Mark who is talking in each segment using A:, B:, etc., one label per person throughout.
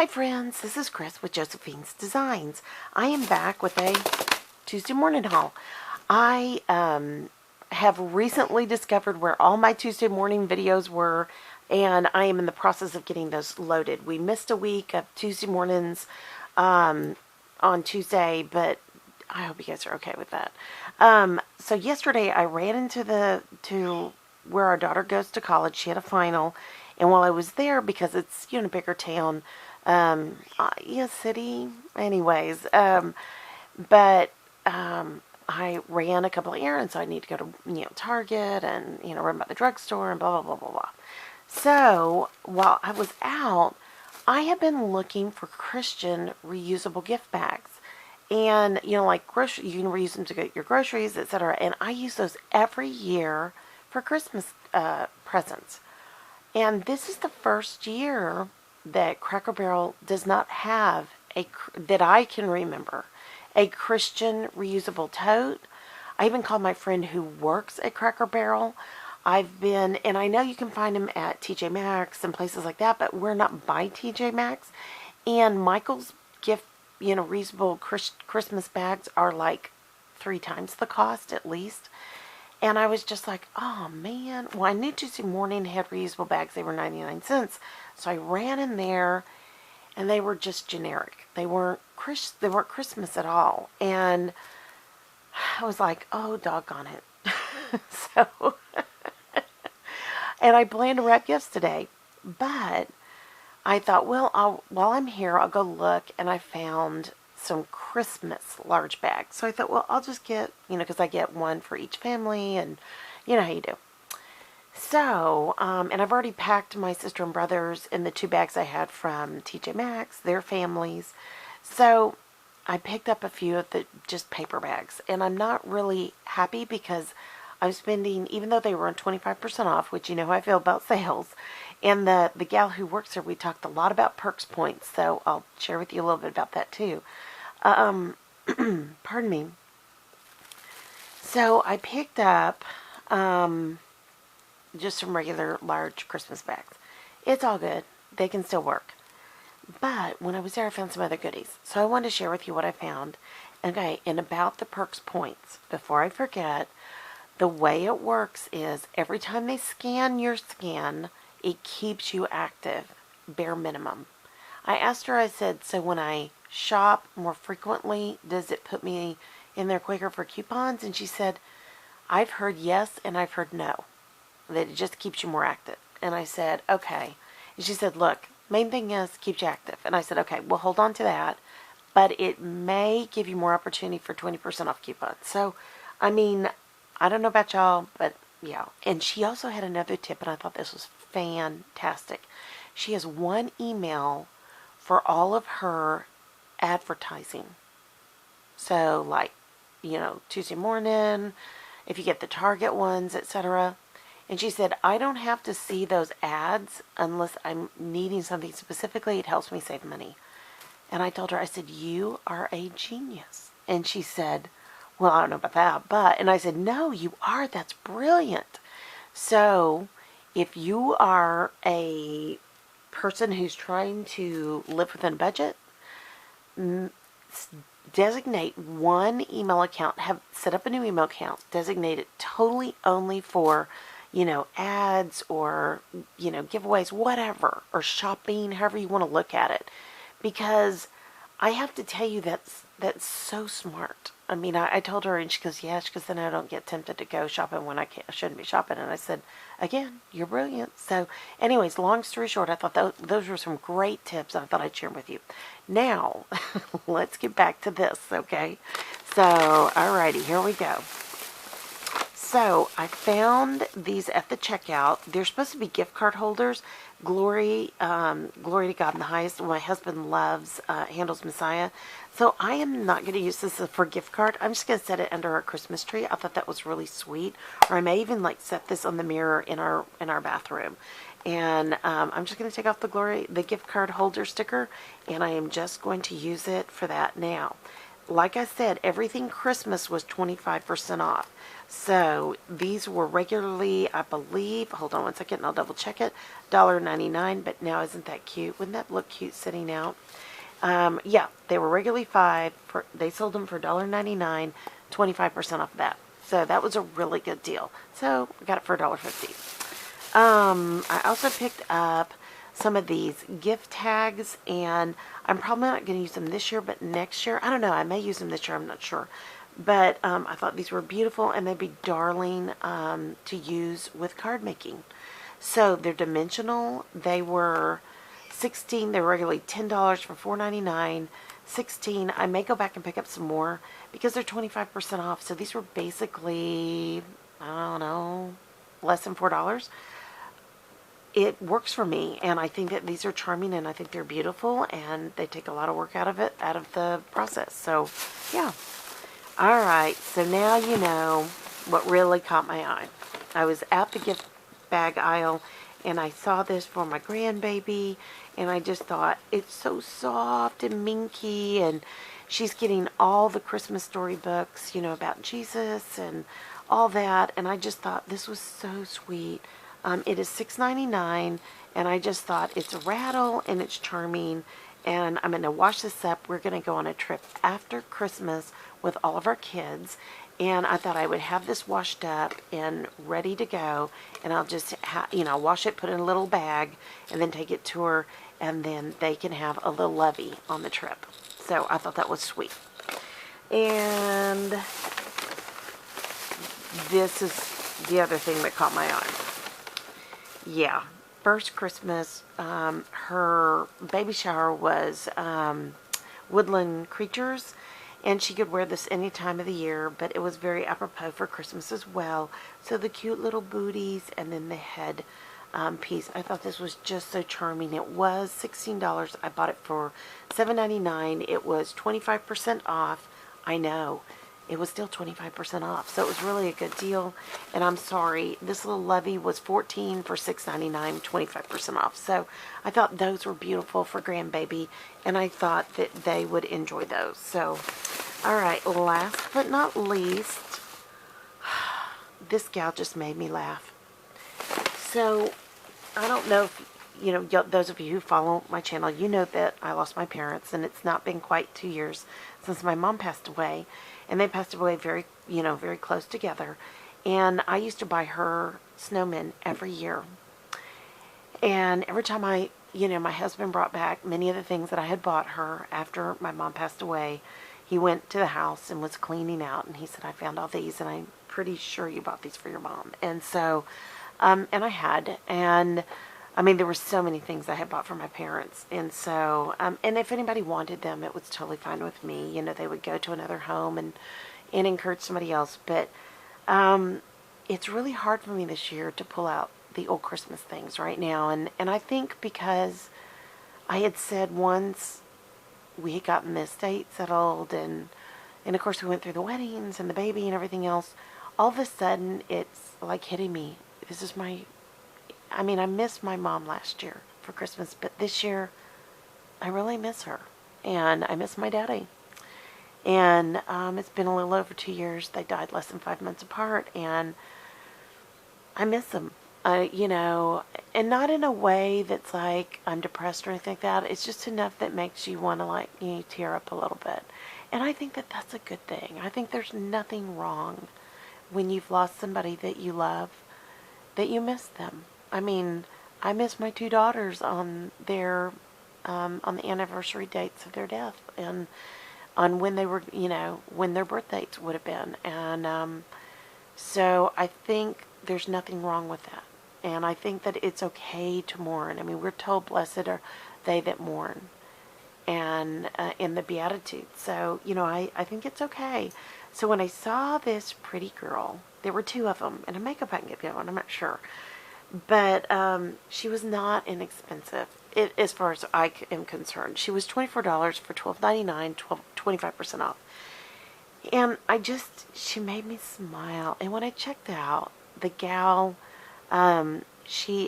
A: Hi friends, this is Chris with Josephine's Designs. I am back with a Tuesday morning haul. I have recently discovered where all my Tuesday morning videos were, and I am in the process of getting those loaded. We missed a week of Tuesday mornings on Tuesday, but I hope you guys are okay with that. So yesterday I ran into where our daughter goes to college. She had a final, and while I was there, because it's a bigger town, city, anyways, but I ran a couple of errands. So I need to go to Target and run by the drugstore and blah blah blah blah blah. So while I was out, I have been looking for Christian reusable gift bags. And, like grocery, you can reuse them to get your groceries, etc. And I use those every year for Christmas presents. And this is the first year that Cracker Barrel does not have that I can remember, a Christian reusable tote. I even called my friend who works at Cracker Barrel. And I know you can find them at TJ Maxx and places like that, but we're not by TJ Maxx. And Michael's gift, reusable Christmas bags are like 3 times the cost at least. And I was just like, oh man. Well, I knew Tuesday morning had reusable bags. They were 99 cents. So I ran in there and they were just generic. They weren't Christmas at all. And I was like, oh, doggone it. So, and I planned to wrap gifts today. But I thought, well, while I'm here, I'll go look. And I found some Christmas large bags. So I thought, well, I'll just get, because I get one for each family, and you know how you do. So, and I've already packed my sister and brothers in the 2 bags I had from TJ Maxx, their families. So I picked up a few of the just paper bags, and I'm not really happy because I'm spending, even though they were on 25% off, which you know how I feel about sales, and the gal who works there, we talked a lot about perks points, so I'll share with you a little bit about that too. Pardon me. So I picked up just some regular large Christmas bags. It's all good. They can still work. But when I was there, I found some other goodies. So I wanted to share with you what I found. Okay, and about the perks points, before I forget, the way it works is every time they scan your scan, it keeps you active, bare minimum. I asked her, I said, so when I shop more frequently, does it put me in there quicker for coupons? And she said, I've heard yes and I've heard no, that it just keeps you more active. And I said, okay. And she said, look, main thing is keeps you active. And I said, okay, we'll hold on to that, but it may give you more opportunity for 20% off coupons. So, I mean, I don't know about y'all, but yeah. And she also had another tip, and I thought this was fantastic. She has one email for all of her advertising. So like, Tuesday morning, if you get the Target ones, etc. And she said, I don't have to see those ads unless I'm needing something specifically. It helps me save money. And I told her, I said, you are a genius. And she said, well, I don't know about that, but, and I said, no, you are. That's brilliant. So if you are a person who's trying to live within budget, designate one email account, set up a new email account, designate it totally only for, ads or, giveaways, whatever, or shopping, however you want to look at it. Because I have to tell you, that's so smart. I mean, I told her, and she goes, yes, because then I don't get tempted to go shopping when I shouldn't be shopping. And I said, again, you're brilliant. So anyways, long story short, I thought those were some great tips I thought I'd share with you. Now, let's get back to this, okay? So, alrighty, here we go. So, I found these at the checkout. They're supposed to be gift card holders. Glory to God in the highest. My husband loves Handel's Messiah. So I am not going to use this for gift card. I'm just going to set it under our Christmas tree. I thought that was really sweet. Or I may even set this on the mirror in our bathroom. And I'm just going to take off the gift card holder sticker, and I am just going to use it for that now. like I said, everything Christmas was 25% off. So these were regularly, I believe, hold on one second, I'll double check it, $1.99. But now isn't that cute? Wouldn't that look cute sitting out? Yeah, they were regularly $5. They sold them for $1.99, 25% off of that. So that was a really good deal. So I got it for $1.50. I also picked up some of these gift tags, and I'm probably not going to use them this year, but next year, I don't know, I may use them this year, I'm not sure. But I thought these were beautiful, and they'd be darling to use with card making. So they're dimensional. They were 16. They were regularly $10 for $4.99. 16. I may go back and pick up some more because they're 25% off. So these were basically, I don't know, less than $4. It works for me, and I think that these are charming, and I think they're beautiful, and they take a lot of work out of the process. So yeah. All right, so now you know what really caught my eye. I was at the gift bag aisle, and I saw this for my grandbaby, and I just thought, it's so soft and minky, and she's getting all the Christmas story books, you know, about Jesus and all that, and I just thought this was so sweet. It is $6.99, and I just thought it's a rattle, and it's charming, and I'm going to wash this up. We're going to go on a trip after Christmas with all of our kids, and I thought I would have this washed up and ready to go, and I'll just wash it, put it in a little bag, and then take it to her, and then they can have a little lovey on the trip. So I thought that was sweet. And this is the other thing that caught my eye. Yeah, first Christmas, her baby shower was woodland creatures, and she could wear this any time of the year, but it was very apropos for Christmas as well. So the cute little booties, and then the head piece. I thought this was just so charming. It was $16. I bought it for $7.99. It was 25% off. I know. It was still 25% off, so it was really a good deal. And I'm sorry, this little lovey was $14 for $6.99, 25% off. So I thought those were beautiful for grandbaby, and I thought that they would enjoy those. So, all right, last but not least, this gal just made me laugh. So I don't know if, those of you who follow my channel, you know that I lost my parents, and it's not been quite 2 years since my mom passed away. And they passed away very close together. And I used to buy her Snowman every year. And every time my husband brought back many of the things that I had bought her after my mom passed away, he went to the house and was cleaning out. And he said, I found all these, and I'm pretty sure you bought these for your mom. And so, and I had. And I mean, there were so many things I had bought for my parents. And so, and if anybody wanted them, it was totally fine with me. They would go to another home and encourage somebody else. But it's really hard for me this year to pull out the old Christmas things right now. And I think because I had said once we had gotten the estate settled, and of course we went through the weddings and the baby and everything else, all of a sudden it's like hitting me. I missed my mom last year for Christmas, but this year I really miss her, and I miss my daddy. And it's been a little over 2 years. They died less than 5 months apart, and I miss them. And not in a way that's like I'm depressed or anything like that. It's just enough that makes you want to tear up a little bit. And I think that that's a good thing. I think there's nothing wrong when you've lost somebody that you love, that you miss them. I mean, I miss my 2 daughters on their on the anniversary dates of their death, and on when they were, when their birth dates would have been. And so I think there's nothing wrong with that. And I think that it's okay to mourn. I mean, we're told blessed are they that mourn, and in the Beatitudes. So, I think it's okay. So when I saw this pretty girl, there were 2 of them, and I may go back and get the other one, I'm not sure. But she was not inexpensive, as far as I am concerned. She was $24 for $12.99, 25% off. And she made me smile. And when I checked out, the gal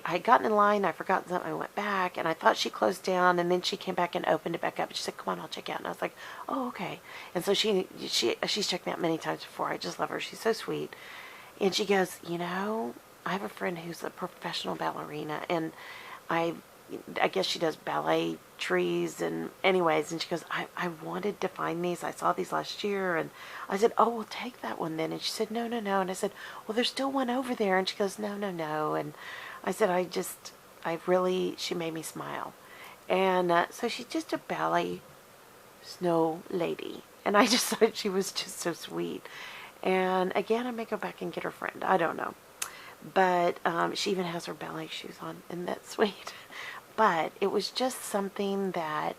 A: I had gotten in line, I forgot something, I went back, and I thought she closed down, and then she came back and opened it back up. She said, "Come on, I'll check out." And I was like, "Oh, okay." And so she's checked me out many times before. I just love her. She's so sweet. And she goes, I have a friend who's a professional ballerina, and I I guess she does ballet trees and anyways, and she goes, I wanted to find these. I saw these last year, and I said, "Oh, we'll take that one then." And she said, "No, no, no." And I said, "Well, there's still one over there." And she goes, "No, no, no." And I said, she made me smile. And so she's just a ballet snow lady. And I just thought she was just so sweet. And again, I may go back and get her friend. I don't know. But she even has her ballet shoes on, and that's sweet. But it was just something that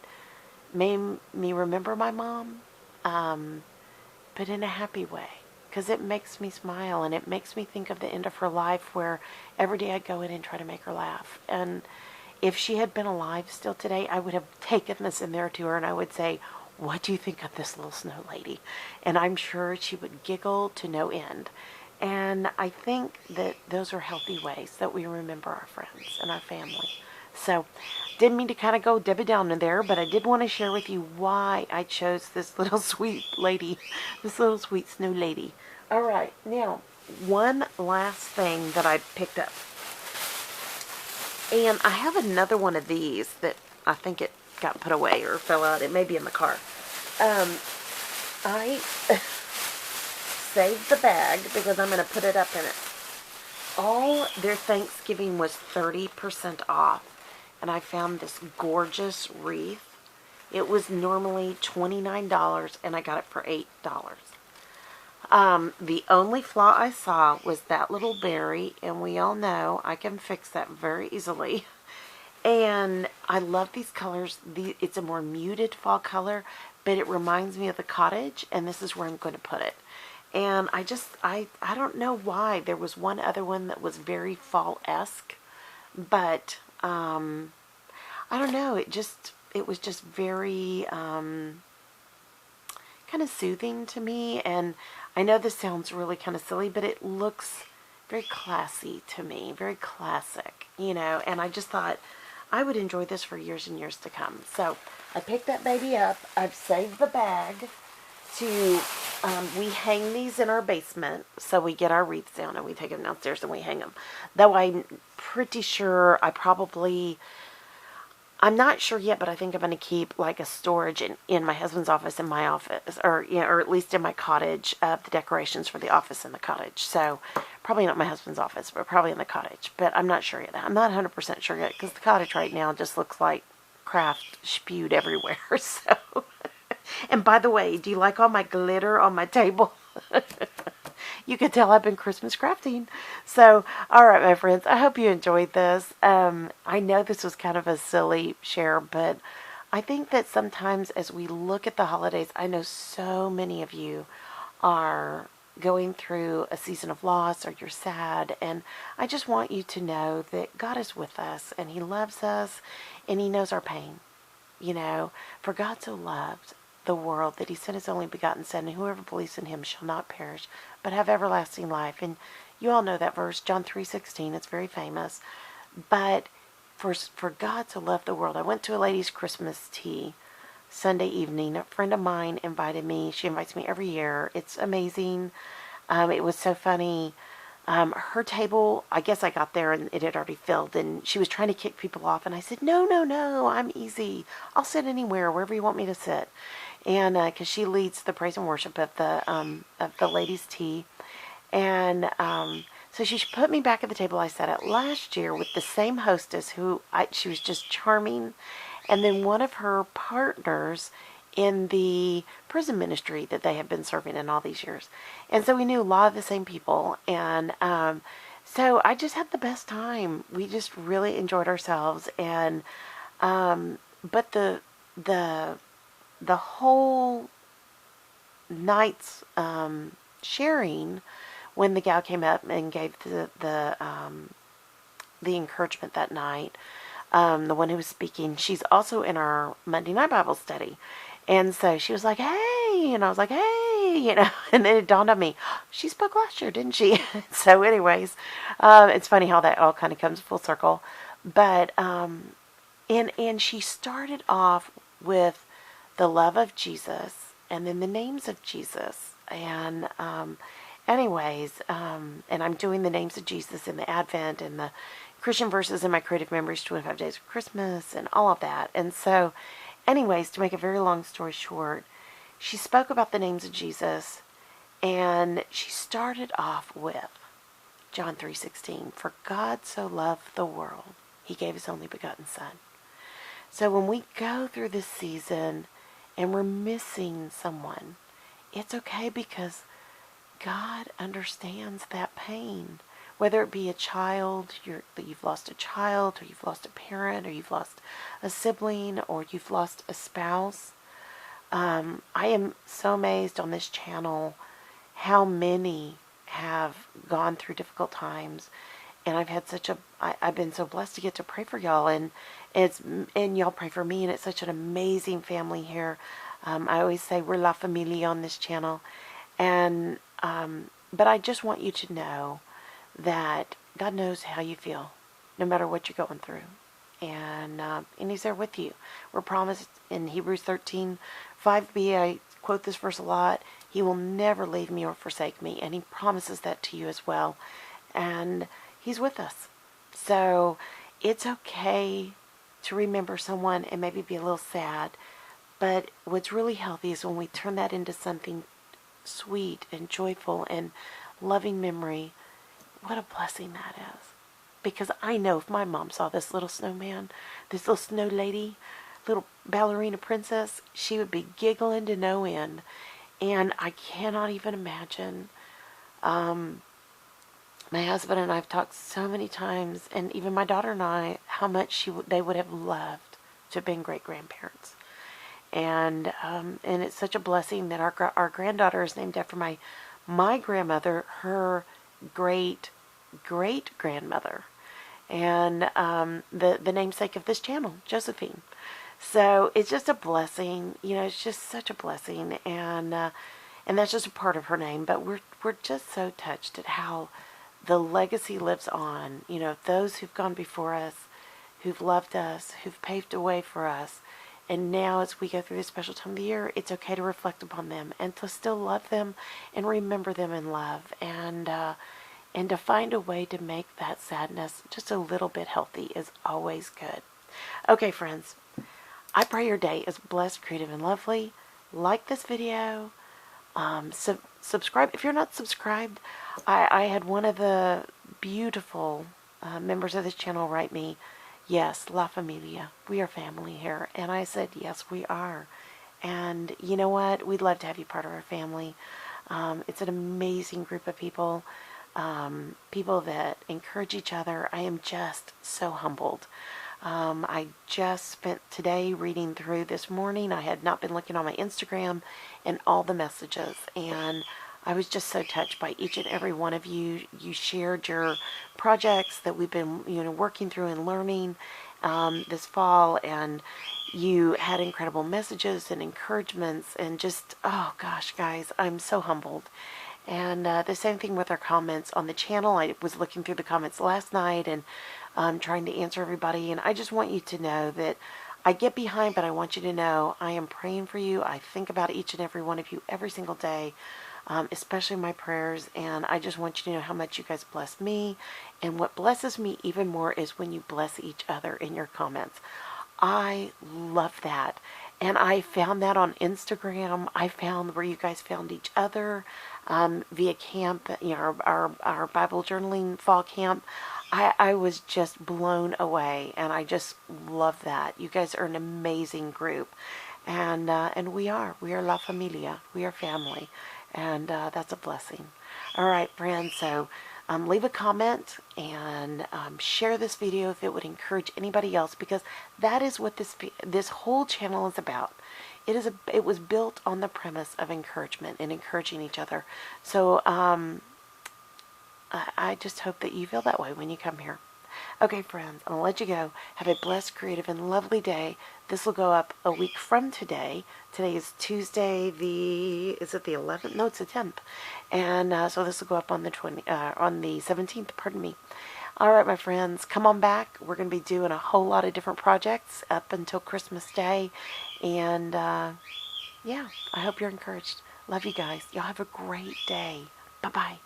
A: made me remember my mom, but in a happy way. Because it makes me smile, and it makes me think of the end of her life where every day I'd go in and try to make her laugh. And if she had been alive still today, I would have taken this in there to her, and I would say, "What do you think of this little snow lady?" And I'm sure she would giggle to no end. And I think that those are healthy ways that we remember our friends and our family. So, didn't mean to kind of go Debbie Downer there, but I did want to share with you why I chose this little sweet lady, this little sweet snow lady. All right, now, one last thing that I picked up. And I have another one of these that I think it got put away or fell out. It may be in the car. I saved the bag because I'm going to put it up in it. All their Thanksgiving was 30% off. And I found this gorgeous wreath. It was normally $29 and I got it for $8. The only flaw I saw was that little berry, and we all know I can fix that very easily. And I love these colors. It's a more muted fall color, but it reminds me of the cottage, and this is where I'm going to put it. And I don't know why. There was one other one that was very fall-esque, but I don't know. It was just very kind of soothing to me. And I know this sounds really kind of silly, but it looks very classy to me, very classic, And I just thought I would enjoy this for years and years to come. So I picked that baby up. I've saved the bag to. We hang these in our basement, so we get our wreaths down and we take them downstairs and we hang them. Though I'm pretty sure I'm not sure yet, but I think I'm going to keep like a storage in my husband's office, in my office, or at least in my cottage, of the decorations for the office and the cottage. So probably not my husband's office, but probably in the cottage. But I'm not sure yet. I'm not 100% sure yet because the cottage right now just looks like craft spewed everywhere. So. And by the way, do you like all my glitter on my table? You can tell I've been Christmas crafting. So, all right, my friends, I hope you enjoyed this. I know this was kind of a silly share, but I think that sometimes as we look at the holidays, I know so many of you are going through a season of loss or you're sad, and I just want you to know that God is with us, and He loves us, and He knows our pain. For God so loved the world that He sent His only begotten Son, and whoever believes in Him shall not perish, but have everlasting life. And you all know that verse, John 3:16. It's very famous. But for God to love the world, I went to a lady's Christmas tea Sunday evening. A friend of mine invited me. She invites me every year. It's amazing. It was so funny. Her table, I guess I got there and it had already filled, and she was trying to kick people off, and I said, "No, no, no, I'm easy. I'll sit anywhere, wherever you want me to sit." And because she leads the praise and worship of the ladies' tea, and so she put me back at the table I sat at last year with the same hostess she was just charming, and then one of her partners in the prison ministry that they have been serving in all these years. And so we knew a lot of the same people, and so I just had the best time. We just really enjoyed ourselves, and but the whole night's sharing, when the gal came up and gave the encouragement that night, the one who was speaking, she's also in our Monday night Bible study. And so she was like, "Hey," and I was like, "Hey," hey, and then it dawned on me, she spoke last year, didn't she? So anyways, it's funny how that all kind of comes full circle. But, and she started off with the love of Jesus and then the names of Jesus. And, and I'm doing the names of Jesus in the Advent and the Christian verses in my Creative Memories 25 Days of Christmas and all of that. And so, anyways, to make a very long story short, she spoke about the names of Jesus, and she started off with John 3:16. For God so loved the world, he gave his only begotten Son. So when we go through this season and we're missing someone, it's okay because God understands that pain. Whether it be a child, you've lost a child, or you've lost a parent, or you've lost a sibling, or you've lost a spouse. I am so amazed on this channel how many have gone through difficult times, and I've been so blessed to get to pray for y'all, and y'all pray for me, and it's such an amazing family here. I always say we're La Familia on this channel, and but I just want you to know that God knows how you feel, no matter what you're going through. And he's there with you. We're promised in Hebrews 13:5b, I quote this verse a lot, he will never leave me or forsake me. And he promises that to you as well. And he's with us. So it's okay to remember someone and maybe be a little sad. But what's really healthy is when we turn that into something sweet and joyful and loving memory. What a blessing that is. Because I know if my mom saw this little snowman, this little snow lady, little ballerina princess, she would be giggling to no end. And I cannot even imagine. My husband and I have talked so many times, and even my daughter and I, how much they would have loved to have been great-grandparents. And it's such a blessing that our granddaughter is named after my grandmother, her great-great-grandmother. And the namesake of this channel, Josephine. So it's just a blessing, it's just such a blessing, and that's just a part of her name. But we're just so touched at how the legacy lives on. Those who've gone before us, who've loved us, who've paved a way for us, and now as we go through this special time of the year, it's okay to reflect upon them and to still love them and remember them in love, and to find a way to make that sadness just a little bit healthy is always good. Okay, friends, I pray your day is blessed, creative, and lovely. Like this video. Subscribe. If you're not subscribed, I had one of the beautiful members of this channel write me, yes, La Familia, we are family here. And I said, yes, we are. And you know what? We'd love to have you part of our family. It's an amazing group of people. People that encourage each other. I am just so humbled. I just spent today reading through this morning. I had not been looking on my Instagram and all the messages, and I was just so touched by each and every one of you. You shared your projects that we've been, working through and learning this fall, and you had incredible messages and encouragements, and just, oh gosh, guys, I'm so humbled. And the same thing with our comments on the channel. I was looking through the comments last night and trying to answer everybody. And I just want you to know that I get behind, but I want you to know I am praying for you. I think about each and every one of you every single day, especially my prayers. And I just want you to know how much you guys bless me. And what blesses me even more is when you bless each other in your comments. I love that. And I found that on Instagram. I found where you guys found each other via camp, our Bible journaling fall camp. I was just blown away, and I just love that. You guys are an amazing group, and we are La Familia. We are family, and that's a blessing. All right, friends. So leave a comment and share this video if it would encourage anybody else, because that is what this whole channel is about. It was built on the premise of encouragement and encouraging each other. So I just hope that you feel that way when you come here. Okay, friends, I'm going to let you go. Have a blessed, creative, and lovely day. This will go up a week from today. Today is Tuesday, is it the 11th? No, it's the 10th. And so this will go up on the 17th, pardon me. All right, my friends, come on back. We're going to be doing a whole lot of different projects up until Christmas Day. And yeah, I hope you're encouraged. Love you guys. Y'all have a great day. Bye-bye.